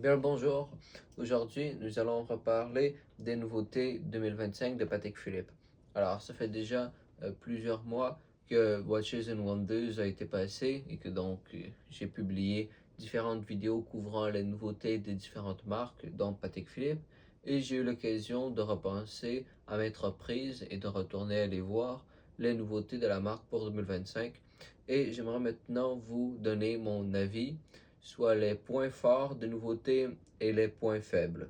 Bien le bonjour. Aujourd'hui, nous allons reparler des nouveautés 2025 de Patek Philippe. Alors, ça fait déjà plusieurs mois que Watches and Wonders a été passé et que j'ai publié différentes vidéos couvrant les nouveautés des différentes marques, dont Patek Philippe, et j'ai eu l'occasion de repenser à m'être prise et de retourner aller voir les nouveautés de la marque pour 2025. Et j'aimerais maintenant vous donner mon avis, soit les points forts de nouveautés et les points faibles.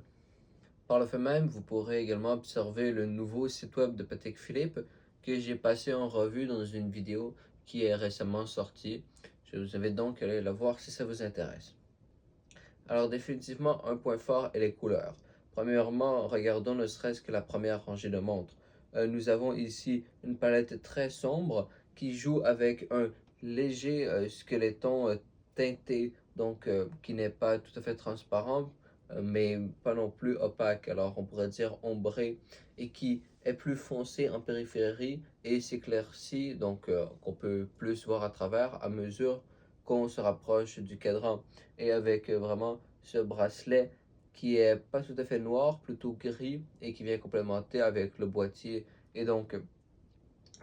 Par le fait même, vous pourrez également observer le nouveau site web de Patek Philippe que j'ai passé en revue dans une vidéo qui est récemment sortie. Je vous invite donc à aller la voir si ça vous intéresse. Alors définitivement, un point fort est les couleurs. Premièrement, regardons ne serait-ce que la première rangée de montres. Nous avons ici une palette très sombre qui joue avec un léger squeletton teinté, qui n'est pas tout à fait transparent, mais pas non plus opaque. Alors on pourrait dire ombré et qui est plus foncé en périphérie et s'éclaircit, qu'on peut plus voir à travers à mesure qu'on se rapproche du cadran et avec vraiment ce bracelet qui est pas tout à fait noir, plutôt gris et qui vient complémenter avec le boîtier. Et on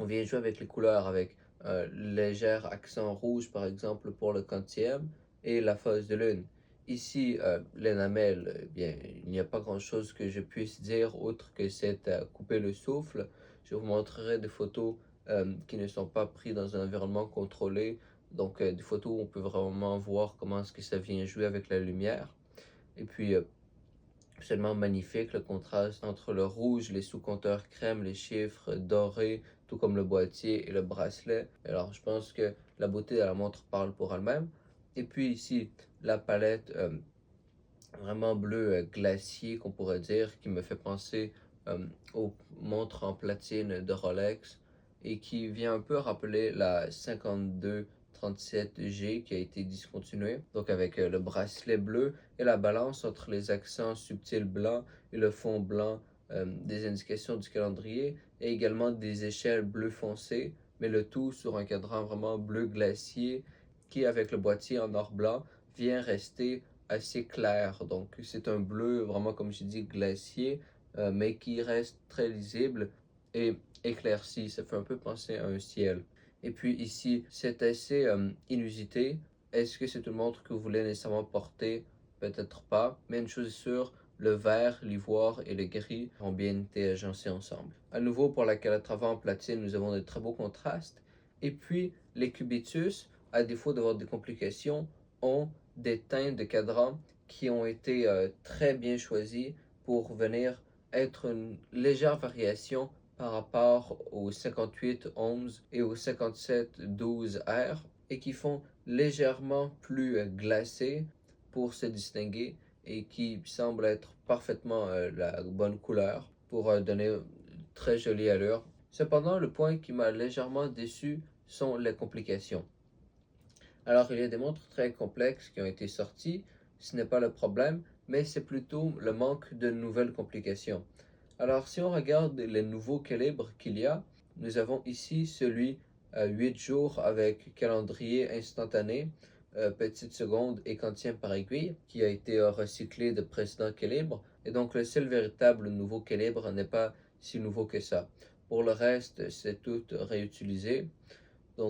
vient jouer avec les couleurs, avec un léger accent rouge par exemple pour le quantième et la phase de lune. Ici, l'énamel, eh bien, il n'y a pas grand-chose que je puisse dire autre que c'est à couper le souffle. Je vous montrerai des photos qui ne sont pas prises dans un environnement contrôlé, des photos où on peut vraiment voir comment est-ce que ça vient jouer avec la lumière. Et puis, absolument magnifique le contraste entre le rouge, les sous-compteurs crème, les chiffres dorés, tout comme le boîtier et le bracelet. Alors, je pense que la beauté de la montre parle pour elle-même. Et puis ici, la palette vraiment bleu glacier, qu'on pourrait dire, qui me fait penser aux montres en platine de Rolex et qui vient un peu rappeler la 5237G qui a été discontinuée, donc avec le bracelet bleu et la balance entre les accents subtils blancs et le fond blanc des indications du calendrier et également des échelles bleu foncé, mais le tout sur un cadran vraiment bleu glacier qui, avec le boîtier en or blanc, vient rester assez clair. Donc c'est un bleu vraiment, comme j'ai dit, glacier, mais qui reste très lisible et éclairci. Ça fait un peu penser à un ciel. Et puis ici, c'est assez inusité. Est-ce que c'est une montre que vous voulez nécessairement porter? Peut-être pas. Mais une chose est sûre, le vert, l'ivoire et le gris ont bien été agencés ensemble. À nouveau, pour la calotte avant en platine, nous avons de très beaux contrastes. Et puis, les cubitus, à défaut d'avoir des complications, ont des teintes de cadran qui ont été très bien choisis pour venir être une légère variation par rapport au 5811 et au 5712R et qui font légèrement plus glacés pour se distinguer et qui semblent être parfaitement la bonne couleur pour donner une très jolie allure. Cependant, le point qui m'a légèrement déçu sont les complications. Alors, il y a des montres très complexes qui ont été sorties, ce n'est pas le problème, mais c'est plutôt le manque de nouvelles complications. Alors, si on regarde les nouveaux calibres qu'il y a, nous avons ici celui à 8 jours avec calendrier instantané, petite seconde et quantième par aiguille, qui a été recyclé de précédents calibres. Et donc, le seul véritable nouveau calibre n'est pas si nouveau que ça. Pour le reste, c'est tout réutilisé.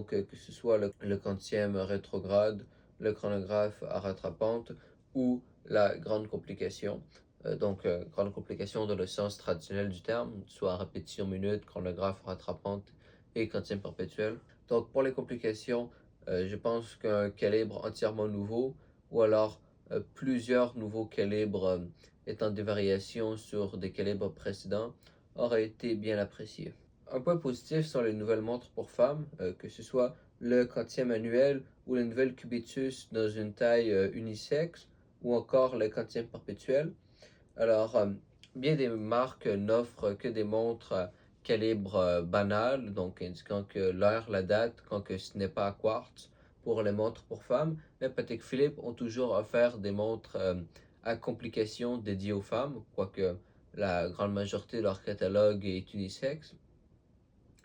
Que ce soit le quantième rétrograde, le chronographe à rattrapante ou la grande complication. Grande complication dans le sens traditionnel du terme, soit répétition minute, chronographe rattrapante et quantième perpétuel. Donc, pour les complications, je pense qu'un calibre entièrement nouveau ou alors plusieurs nouveaux calibres étant des variations sur des calibres précédents aurait été bien apprécié. Un point positif sont les nouvelles montres pour femmes, que ce soit le quantième annuel ou les nouvelles Cubitus dans une taille unisexe ou encore le quantième perpétuel. Alors, bien des marques n'offrent que des montres calibre banal, donc indiquant que l'heure, la date, quand que ce n'est pas à quartz pour les montres pour femmes. Mais Patek Philippe ont toujours offert des montres à complications dédiées aux femmes, quoique la grande majorité de leur catalogue est unisexe.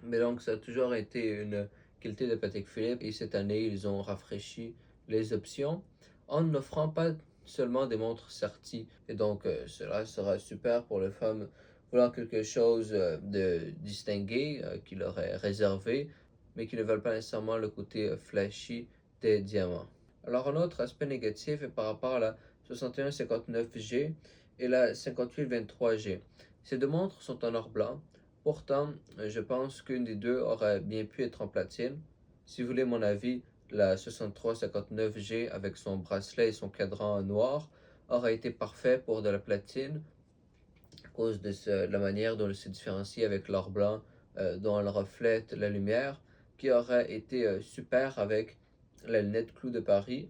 Mais donc, ça a toujours été une qualité de Patek Philippe et cette année, ils ont rafraîchi les options en n'offrant pas seulement des montres Certi. Et donc, cela sera super pour les femmes voulant quelque chose de distingué, qui leur est réservé, mais qui ne veulent pas nécessairement le côté flashy des diamants. Alors, un autre aspect négatif est par rapport à la 6159G et la 5823G. Ces deux montres sont en or blanc. Pourtant, je pense qu'une des deux aurait bien pu être en platine. Si vous voulez mon avis, la 6359G avec son bracelet et son cadran noir aurait été parfait pour de la platine à cause de la manière dont elle se différencie avec l'or blanc, dont elle reflète la lumière, qui aurait été super avec la lunette Clou de Paris.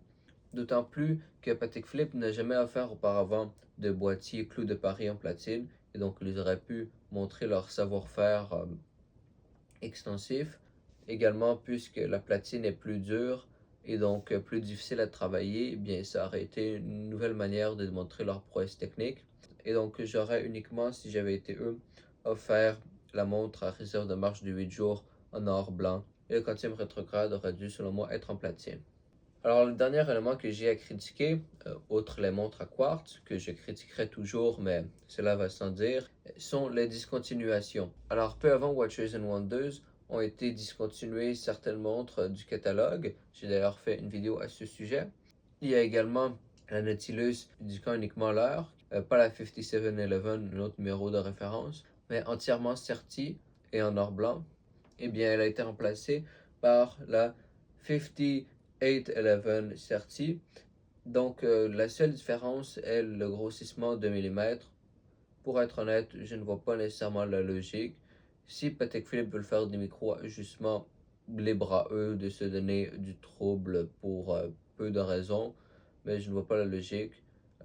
D'autant plus que Patek Philippe n'a jamais offert auparavant de boîtier Clou de Paris en platine, et donc ils auraient pu montrer leur savoir-faire extensif. Également, puisque la platine est plus dure et donc plus difficile à travailler, eh bien ça aurait été une nouvelle manière de démontrer leur prouesse technique. Et donc j'aurais uniquement, si j'avais été eux, offert la montre à réserve de marche de 8 jours en or blanc. Et le quantième rétrograde aurait dû, selon moi, être en platine. Alors, le dernier élément que j'ai à critiquer, outre les montres à quartz, que je critiquerai toujours, mais cela va sans dire, sont les discontinuations. Alors, peu avant Watches and Wonders, ont été discontinuées certaines montres du catalogue. J'ai d'ailleurs fait une vidéo à ce sujet. Il y a également la Nautilus indiquant uniquement l'heure, pas la 5711, un autre numéro de référence, mais entièrement sertie et en or blanc. Eh bien, elle a été remplacée par la 5811 Certi. Donc, la seule différence est le grossissement de millimètres. Pour être honnête, je ne vois pas nécessairement la logique. Si Patek Philippe veut faire des micro-ajustements, libre à eux de se donner du trouble pour peu de raisons, mais je ne vois pas la logique.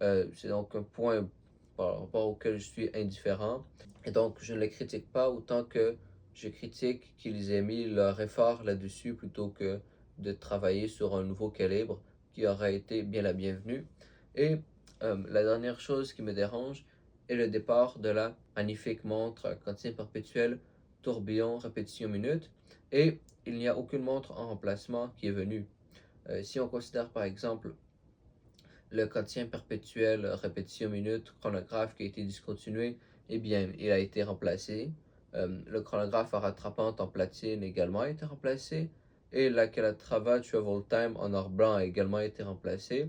C'est donc un point par rapport auquel je suis indifférent. Et donc, je ne les critique pas autant que je critique qu'ils aient mis leur effort là-dessus plutôt que de travailler sur un nouveau calibre qui aurait été bien la bienvenue. Et la dernière chose qui me dérange est le départ de la magnifique montre quantité perpétuelle tourbillon répétition minute. Et il n'y a aucune montre en remplacement qui est venue. Si on considère par exemple le quotient perpétuel répétition minute chronographe qui a été discontinué, eh bien, il a été remplacé. Le chronographe à rattrapante en platine également a été remplacé. Et la Calatrava Travel Time en or blanc a également été remplacé.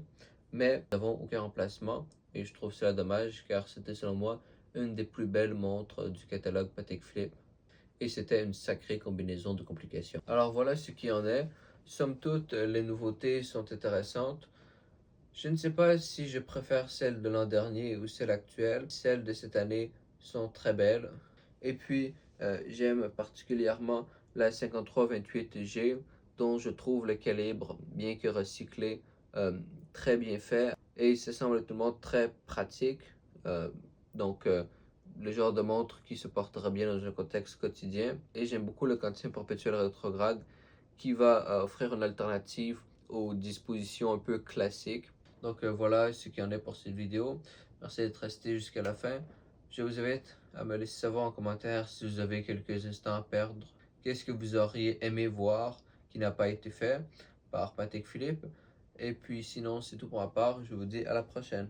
Mais nous n'avons aucun remplacement. Et je trouve cela dommage car c'était selon moi une des plus belles montres du catalogue Patek Philippe. Et c'était une sacrée combinaison de complications. Alors voilà ce qui en est. Somme toute, les nouveautés sont intéressantes. Je ne sais pas si je préfère celle de l'an dernier ou celle actuelle. Celles de cette année sont très belles. Et puis, j'aime particulièrement la 5328G, dont je trouve le calibre, bien que recyclé, très bien fait. Et ça semble tout le monde très pratique. Euh, donc, le genre de montre qui se portera bien dans un contexte quotidien. Et j'aime beaucoup le quantième perpétuel rétrograde qui va offrir une alternative aux dispositions un peu classiques. Donc voilà ce qu'il y en est pour cette vidéo. Merci d'être resté jusqu'à la fin. Je vous invite à me laisser savoir en commentaire si vous avez quelques instants à perdre. Qu'est-ce que vous auriez aimé voir qui n'a pas été fait par Patek Philippe. Et puis sinon c'est tout pour ma part. Je vous dis à la prochaine.